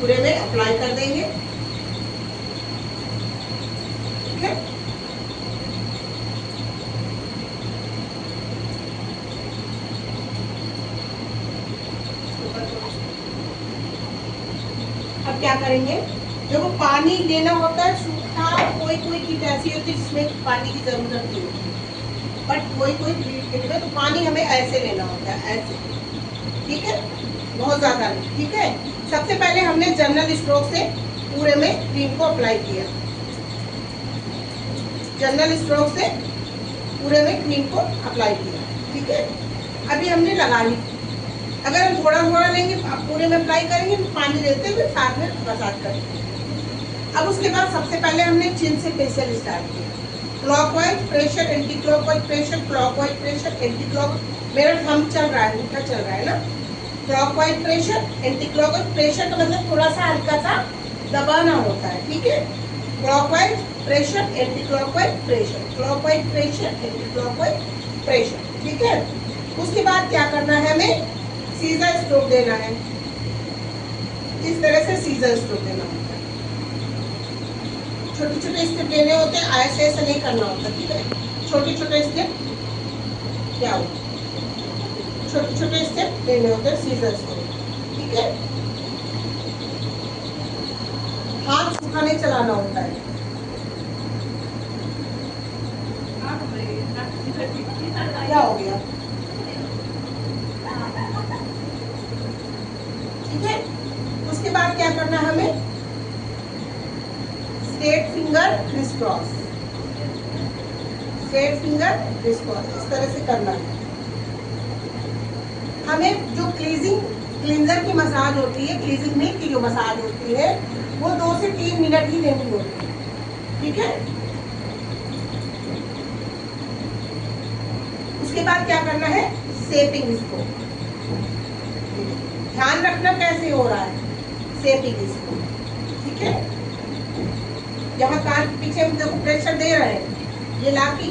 पूरे में अप्लाई कर देंगे। ठीक है, अब क्या करेंगे, जब वो पानी लेना होता है सूखा, कोई कोई किट ऐसी होती है जिसमें पानी की जरूरत नहीं होती, बट कोई कोई किट में तो पानी हमें ऐसे लेना होता है, ऐसे। ठीक है, बहुत ज़्यादा नहीं। ठीक है, सबसे पहले हमने जनरल स्ट्रोक से पूरे में क्रीम को अप्लाई किया, जनरल स्ट्रोक से पूरे में क्रीम को अप्लाई किया। ठीक है, अभी हमने लगा ली। अगर हम थोड़ा थोड़ा लेंगे, पूरे में अप्लाई करेंगे, पानी लेते हुए साथ में मसाज करेंगे। अब उसके बाद सबसे पहले हमने चिन से फेशियल स्टार्ट किया। Clockwise pressure, anti clockwise pressure, clockwise pressure, anti clock, मेरा थंब चल रहा है, उल्टा चल रहा है ना। Clockwise pressure, anti clockwise pressure का मतलब थोड़ा सा हल्का सा दबाना होता है। ठीक है, clockwise pressure, anti clockwise pressure, clockwise pressure, anti clockwise pressure. ठीक है, उसके बाद क्या करना है, हमें सीजर स्ट्रोक देना है। इस तरह से सीजर स्ट्रोक देना होता है, छोटे छोटे स्टेप लेने होते हैं, ऐसे ऐसे नहीं करना होता। ठीक है, छोटे छोटे स्टेप, क्या हो, छोटे छोटे स्टेप लेने होते हैं सीजर स्ट्रोक। ठीक है, हाथ सूखा नहीं चलाना होता है। क्या हो गया, ठीक है, उसके बाद क्या करना है हमें, straight finger criss cross, straight finger criss cross, इस तरह से करना है। हमें जो क्लींजर की मसाज होती है, क्लींजिंग मिल्क की जो मसाज होती है, वो 2 से 3 मिनट ही देनी होती है। ठीक है, उसके बाद क्या करना है, शेपिंग। इसको ध्यान रखना कैसे हो रहा है, शेपिंग इसको। ठीक है, यहाँ कान के पीछे हम देखो प्रेशर दे रहे हैं, ये ला के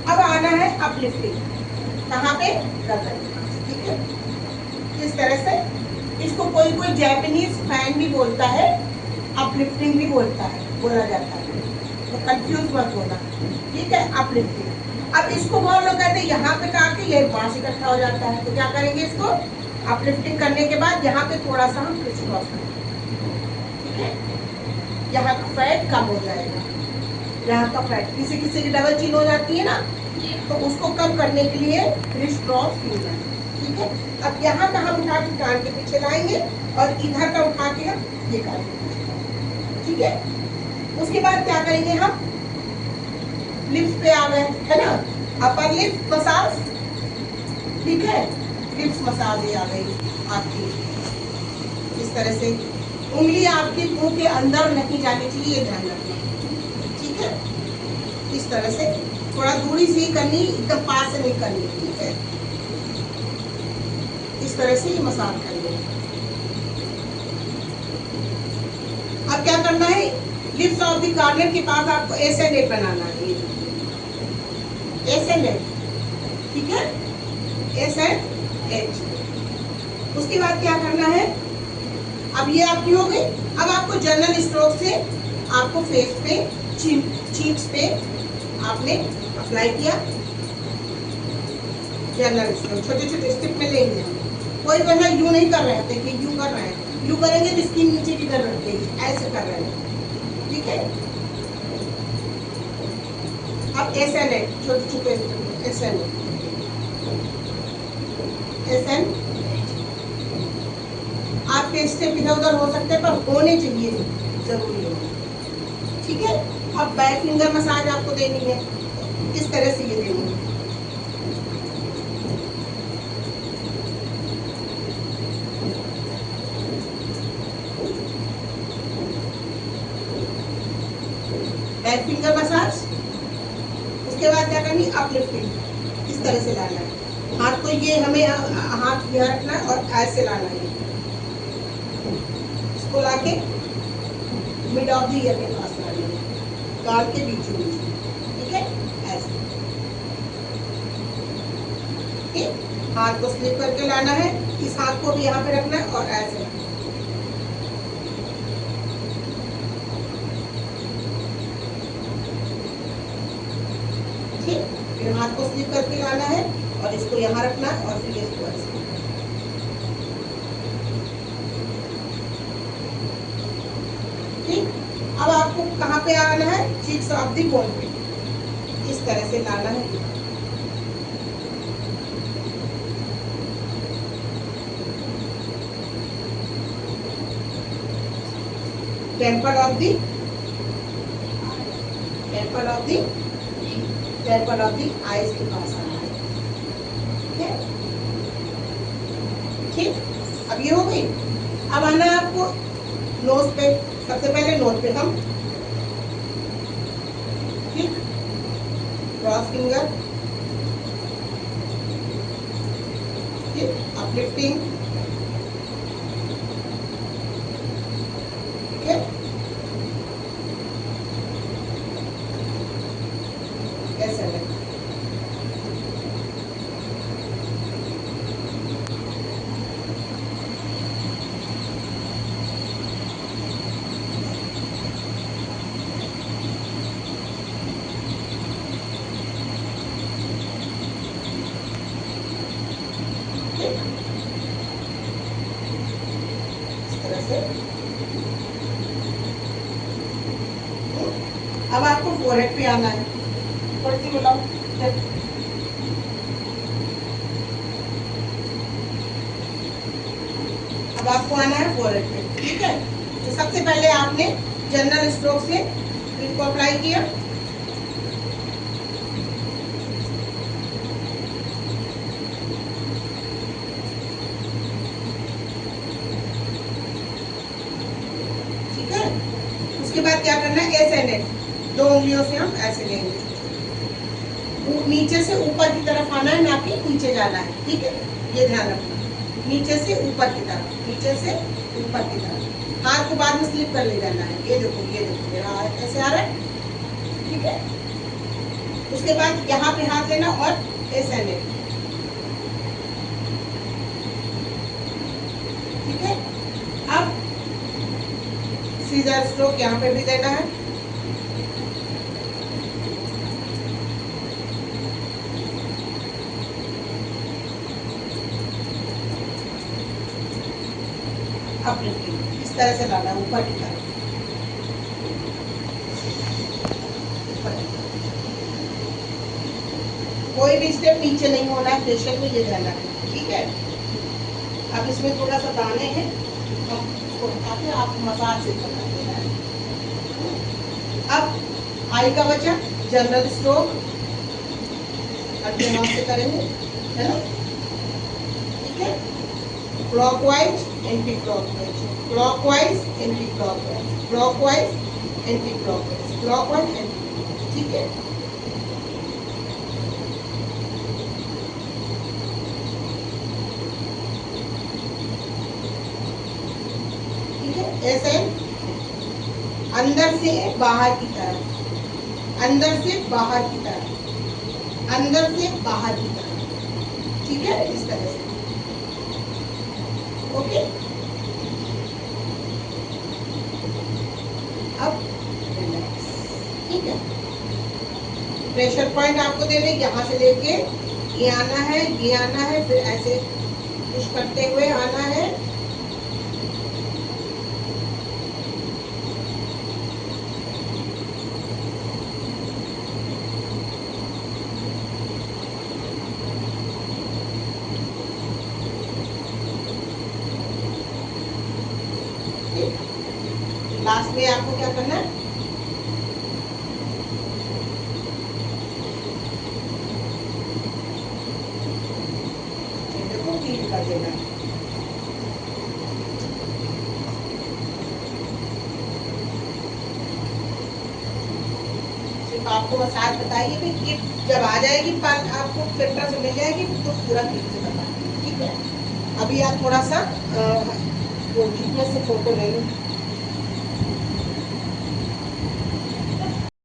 अब आना है अपलिफ्टिंग, कहाँ पे, गर्दन। ठीक है, इस तरह से इसको कोई कोई जापानीज फैन भी बोलता है, अपलिफ्टिंग भी बोलता है, बोला जाता है, तो कंफ्यूज मत होना। ठीक है, अपलिफ्टिंग। अब इसको बहुत लोग कहते हैं यहाँ पे काट के ये बांस इकट्ठा हो जाता है, तो क्या करेंगे, इसको अपलिफ्टिंग करने के बाद यहाँ पे थोड़ा सा हम क्रिस क्रॉस करेंगे। ठीक है, यहाँ का फैट कम हो जाएगा, यहाँ का फैट, किसी किसी की डबल चिन हो जाती है ना, तो उसको कम करने के लिए क्रिस क्रॉस फिंगर। ठीक है, अब यहाँ का हम उठा के कान के पीछे लाएंगे और इधर का उठा के हम ये करेंगे। ठीक है, उसके बाद क्या करेंगे, हम लिप्स पे आ गए, है ना, अपर लिप्स मसाज। ठीक है, लिप्स मसाज ये आ गई आपकी, इस तरह से उंगली आपके मुंह के अंदर नहीं जानी चाहिए, ये ध्यान रखना। ठीक है, इस तरह से थोड़ा दूरी से ही करनी, एकदम पास से नहीं करनी। ठीक है, इस तरह से ये मसाज करेंगे। अब क्या करना है, लिप्स ऑफ द कॉर्नर के पास आपको ऐसे नेट बनाना है, ऐसे नेट। ठीक है, ऐसे एच। उसके बाद क्या करना है, अब ये आपकी हो गई। अब आपको जनरल स्ट्रोक से आपको फेस पे, चीक्स पे आपने अप्लाई किया, जनरल स्ट्रोक छोटे छोटे स्टेप में लेंगे। कोई वैसा यू नहीं कर रहे हैं, देखिए यू कर रहे हैं, यू करेंगे तो स्किन नीचे की तरफ रखेगी, ऐसे कर रहे हैं। ठीक है, अब ऐसे नेट, छोटे छोटे ऐसे नेट, ऐसे आपके स्टेप इधर उधर हो सकते हैं, पर होने चाहिए, जरूरी हो। ठीक है, अब बैक फिंगर मसाज आपको देनी है, इस तरह से ये देनी है। Back finger massage. उसके बाद क्या करनी, अपलिफ्टिंग, इस तरह से लाना है हाथ को, ये हमें हाथ यहाँ रखना है और ऐसे लाना है, इसको लाके मिड ऑफ द ईयर के पास लाना है, गाल के बीच में। ठीक है, ऐसे। ठीक, हाथ को स्लिप करके लाना है, इस हाथ को भी यहाँ पे रखना है और ऐसे। फिर हाथ को स्लिप करके लाना है और इसको यहाँ रखना है और फिर इसको ऐसे। ठीक, अब आपको कहाँ पे आना है, चीक्स ऑफ दी बोन पे, इस तरह से लाना है। Temple of the, temple of the, temple of the eyes के पास आना है। ठीक, अब ये हो गई। अब आना है आपको नोज पे, सबसे पहले नोज पे हम, ठीक, क्रॉस फिंगर, ठीक, अपलिफ्टिंग, ठीक है, ऐसे है। इस तरह से। अब आपको फोरहेड पे आना है, थोड़ी सी बताओ। अब आपको आना है फोरहेड पे, ठीक है। तो सबसे पहले आपने जनरल स्ट्रोक से इसको अप्लाई किया, ठीक है। उसके बाद क्या करना है, ऐसे नहीं, दो उंगलियों से हम ऐसे लेंगे, नीचे से ऊपर की तरफ आना है, ना कि नीचे जाना है, ठीक है, ये ध्यान रखना। नीचे से ऊपर की तरफ, नीचे से ऊपर की तरफ, हाथ को बाद में स्लिप कर ले जाना है। ये देखो, ये देखो मेरा हाथ ऐसे आ रहा है, ठीक है। उसके बाद यहाँ पे हाथ लेना और ऐसे लेना, ठीक है। अब सीजर स्ट्रोक यहाँ पे भी देना है, अपलिफ्टिंग, इस तरह से लाना है ऊपर की तरफ, कोई भी स्टेप नीचे नहीं होना है, प्रेशर में ये रहना है, ठीक है। अब इसमें थोड़ा सा दाने हैं, हम इसको हटाते, आप मसाज से बना देना है। अब आई का बचा जनरल स्ट्रोक, अपने हाथ से करेंगे, है ना, ठीक है। Clockwise anti clockwise, clockwise anti clockwise, clockwise anti clockwise, clockwise anti, ठीक है। ठीक है, ऐसे अंदर से बाहर की तरफ, अंदर से बाहर की तरफ, अंदर से बाहर की तरफ, ठीक है, इस तरह से। ओके, अब रिलैक्स, ठीक है। प्रेशर पॉइंट आपको देने, यहाँ से लेके ये आना है, ये आना है, फिर ऐसे पुश करते हुए आना है, लास्ट में आपको क्या करना है, देखो फील कर देना है। सिर्फ आपको मसाज बताइए कि ये जब आ जाएगी, आपको फिल्टर से मिल जाएगी तो पूरा फील से बताइए, ठीक है। अभी आप थोड़ा सा वो से फोटो ले लो।